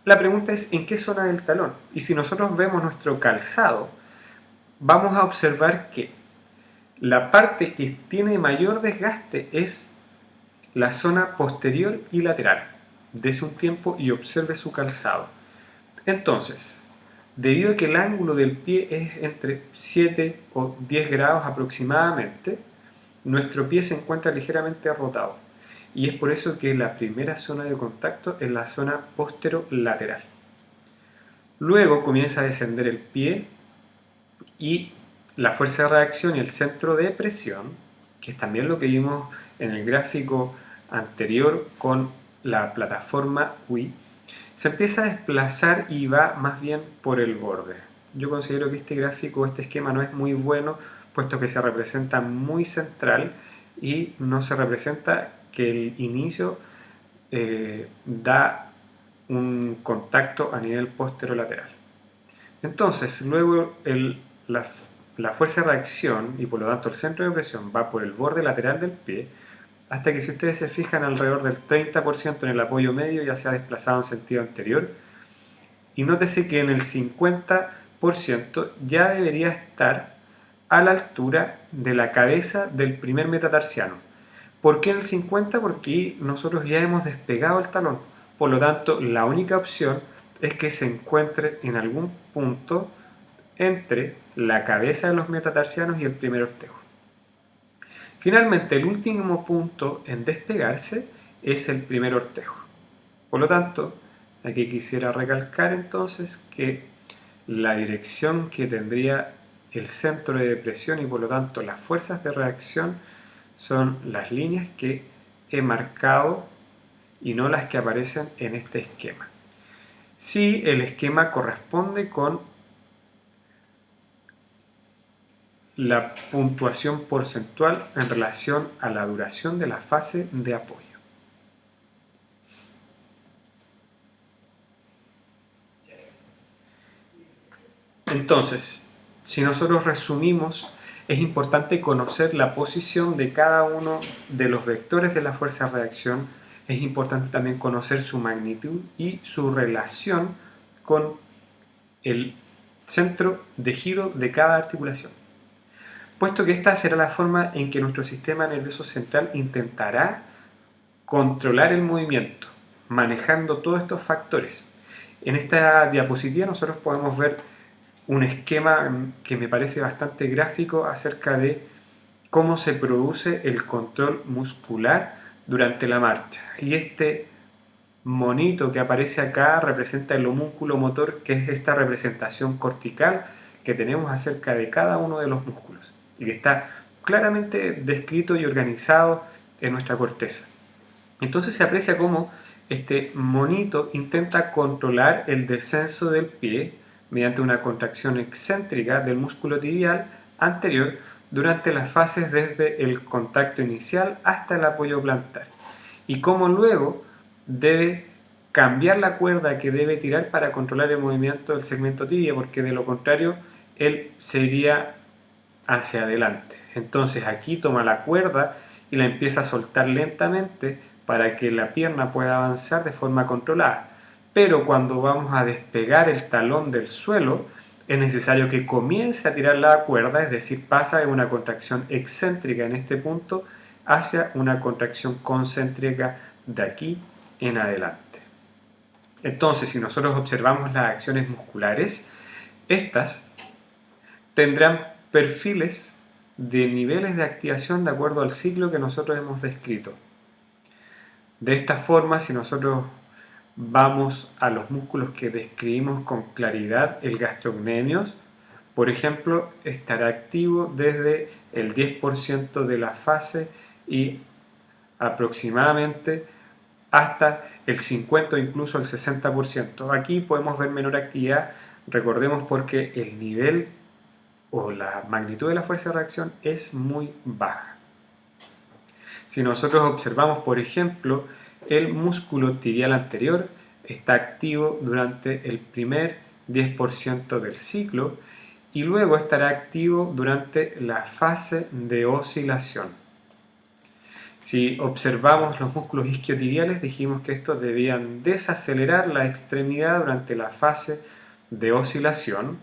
La pregunta es ¿en qué zona del talón? Y si nosotros vemos nuestro calzado, vamos a observar que la parte que tiene mayor desgaste es la zona posterior y lateral. Dese un tiempo y observe su calzado. Entonces, debido a que el ángulo del pie es entre 7 o 10 grados aproximadamente, nuestro pie se encuentra ligeramente rotado. Y es por eso que la primera zona de contacto es la zona posterolateral. Luego comienza a descender el pie y la fuerza de reacción y el centro de presión, que es también lo que vimos en el gráfico anterior con la plataforma Wii, se empieza a desplazar y va más bien por el borde. Yo considero que este gráfico, este esquema no es muy bueno, puesto que se representa muy central y no se representa que el inicio da un contacto a nivel posterolateral. Entonces, luego la fuerza de reacción y por lo tanto el centro de presión va por el borde lateral del pie, hasta que si ustedes se fijan alrededor del 30% en el apoyo medio ya se ha desplazado en sentido anterior, y nótese que en el 50% ya debería estar a la altura de la cabeza del primer metatarsiano. ¿Por qué en el 50%? Porque nosotros ya hemos despegado el talón, por lo tanto la única opción es que se encuentre en algún punto entre la cabeza de los metatarsianos y el primer ortejo. Finalmente, el último punto en despegarse es el primer ortejo. Por lo tanto, aquí quisiera recalcar entonces que la dirección que tendría el centro de presión y por lo tanto las fuerzas de reacción son las líneas que he marcado y no las que aparecen en este esquema. Si el esquema corresponde con la puntuación porcentual en relación a la duración de la fase de apoyo. Entonces, si nosotros resumimos, es importante conocer la posición de cada uno de los vectores de la fuerza de reacción. Es importante también conocer su magnitud y su relación con el centro de giro de cada articulación, puesto que esta será la forma en que nuestro sistema nervioso central intentará controlar el movimiento, manejando todos estos factores. En esta diapositiva nosotros podemos ver un esquema que me parece bastante gráfico acerca de cómo se produce el control muscular durante la marcha. Y este monito que aparece acá representa el homúnculo motor, que es esta representación cortical que tenemos acerca de cada uno de los músculos y que está claramente descrito y organizado en nuestra corteza. Entonces se aprecia cómo este monito intenta controlar el descenso del pie mediante una contracción excéntrica del músculo tibial anterior durante las fases desde el contacto inicial hasta el apoyo plantar, y cómo luego debe cambiar la cuerda que debe tirar para controlar el movimiento del segmento tibia, porque de lo contrario él se iría hacia adelante. Entonces aquí toma la cuerda y la empieza a soltar lentamente para que la pierna pueda avanzar de forma controlada. Pero cuando vamos a despegar el talón del suelo, es necesario que comience a tirar la cuerda, es decir, pasa de una contracción excéntrica en este punto hacia una contracción concéntrica de aquí en adelante. Entonces, si nosotros observamos las acciones musculares, estas tendrán perfiles de niveles de activación de acuerdo al ciclo que nosotros hemos descrito. De esta forma, si nosotros vamos a los músculos que describimos con claridad, el gastrocnemios, por ejemplo, estará activo desde el 10% de la fase y aproximadamente hasta el 50% o incluso el 60%. Aquí podemos ver menor actividad, recordemos, porque el nivel o la magnitud de la fuerza de reacción es muy baja. Si nosotros observamos, por ejemplo, el músculo tibial anterior está activo durante el primer 10% del ciclo y luego estará activo durante la fase de oscilación. Si observamos los músculos isquiotibiales, dijimos que estos debían desacelerar la extremidad durante la fase de oscilación,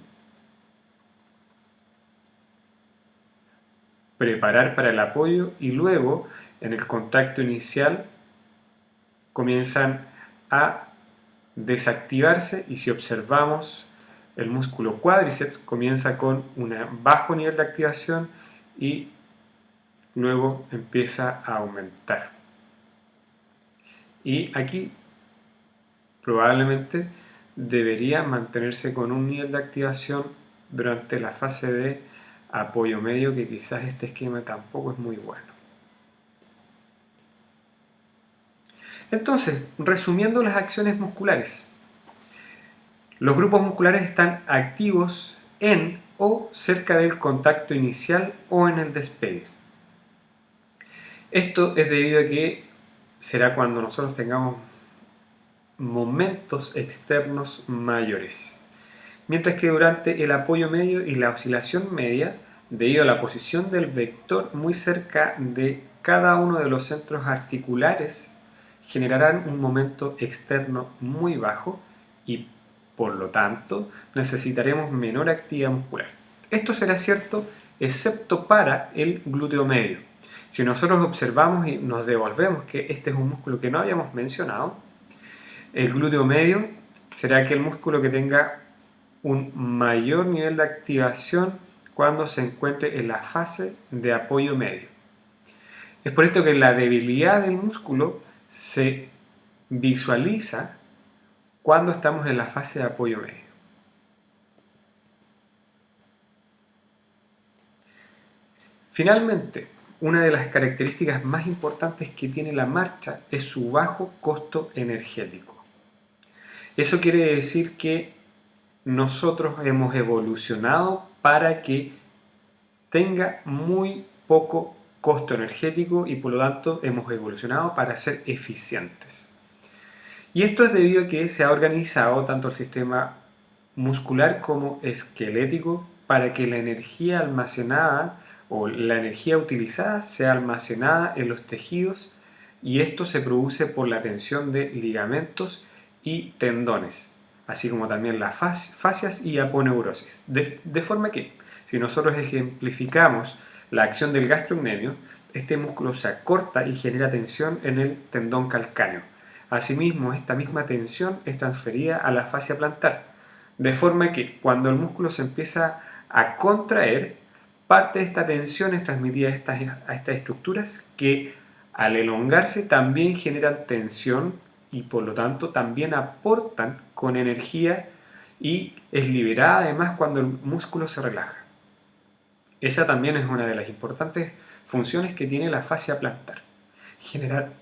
preparar para el apoyo y luego en el contacto inicial comienzan a desactivarse, y si observamos el músculo cuádriceps comienza con un bajo nivel de activación y luego empieza a aumentar. Y aquí probablemente debería mantenerse con un nivel de activación durante la fase de apoyo medio, que quizás este esquema tampoco es muy bueno. Entonces, resumiendo las acciones musculares, los grupos musculares están activos en o cerca del contacto inicial o en el despegue. Esto es debido a que será cuando nosotros tengamos momentos externos mayores. Mientras que durante el apoyo medio y la oscilación media, debido a la posición del vector muy cerca de cada uno de los centros articulares, generarán un momento externo muy bajo y por lo tanto necesitaremos menor actividad muscular. Esto será cierto excepto para el glúteo medio. Si nosotros observamos y nos devolvemos que este es un músculo que no habíamos mencionado, el glúteo medio será aquel músculo que tenga un mayor nivel de activación cuando se encuentre en la fase de apoyo medio. Es por esto que la debilidad del músculo se visualiza cuando estamos en la fase de apoyo medio. Finalmente, una de las características más importantes que tiene la marcha es su bajo costo energético. Eso quiere decir que nosotros hemos evolucionado para que tenga muy poco costo energético y por lo tanto hemos evolucionado para ser eficientes. Y esto es debido a que se ha organizado tanto el sistema muscular como esquelético para que la energía almacenada o la energía utilizada sea almacenada en los tejidos, y esto se produce por la tensión de ligamentos y tendones, así como también las fascias y aponeurosis. De forma que, si nosotros ejemplificamos la acción del gastrocnemio, este músculo se acorta y genera tensión en el tendón calcáneo. Asimismo, esta misma tensión es transferida a la fascia plantar, de forma que cuando el músculo se empieza a contraer, parte de esta tensión es transmitida a estas estructuras que al elongarse también generan tensión y por lo tanto también aportan con energía, y es liberada además cuando el músculo se relaja. Esa también es una de las importantes funciones que tiene la fascia plantar: generar,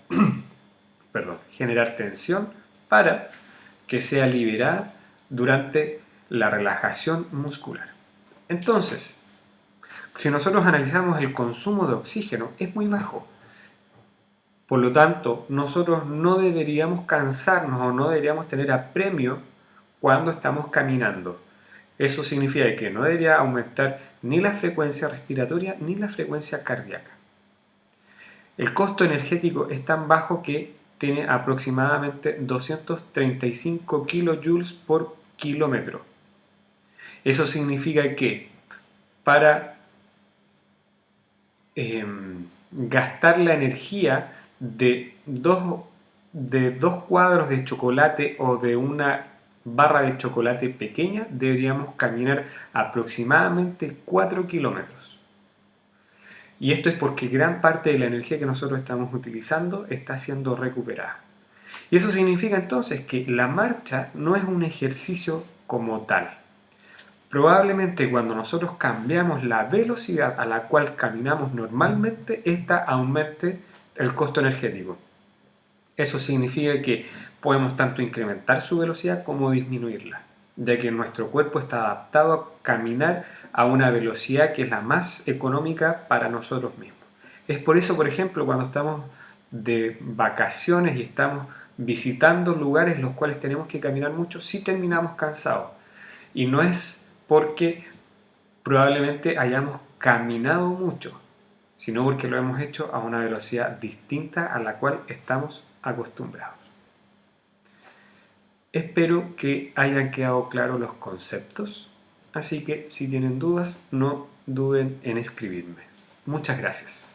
generar tensión para que sea liberada durante la relajación muscular. Entonces, si nosotros analizamos el consumo de oxígeno, es muy bajo. Por lo tanto, nosotros no deberíamos cansarnos o no deberíamos tener apremio cuando estamos caminando. Eso significa que no debería aumentar ni la frecuencia respiratoria ni la frecuencia cardíaca. El costo energético es tan bajo que tiene aproximadamente 235 kilojoules por kilómetro. Eso significa que para gastar la energía de dos cuadros de chocolate o de una barra de chocolate pequeña, deberíamos caminar aproximadamente 4 kilómetros. Y esto es porque gran parte de la energía que nosotros estamos utilizando está siendo recuperada. Y eso significa entonces que la marcha no es un ejercicio como tal. Probablemente cuando nosotros cambiamos la velocidad a la cual caminamos normalmente, esta aumente el costo energético. Eso significa que podemos tanto incrementar su velocidad como disminuirla, ya que nuestro cuerpo está adaptado a caminar a una velocidad que es la más económica para nosotros mismos. Es por eso, por ejemplo, cuando estamos de vacaciones y estamos visitando lugares en los cuales tenemos que caminar mucho, sí terminamos cansados. Y no es porque probablemente hayamos caminado mucho, sino porque lo hemos hecho a una velocidad distinta a la cual estamos acostumbrados. Espero que hayan quedado claros los conceptos, así que si tienen dudas, no duden en escribirme. Muchas gracias.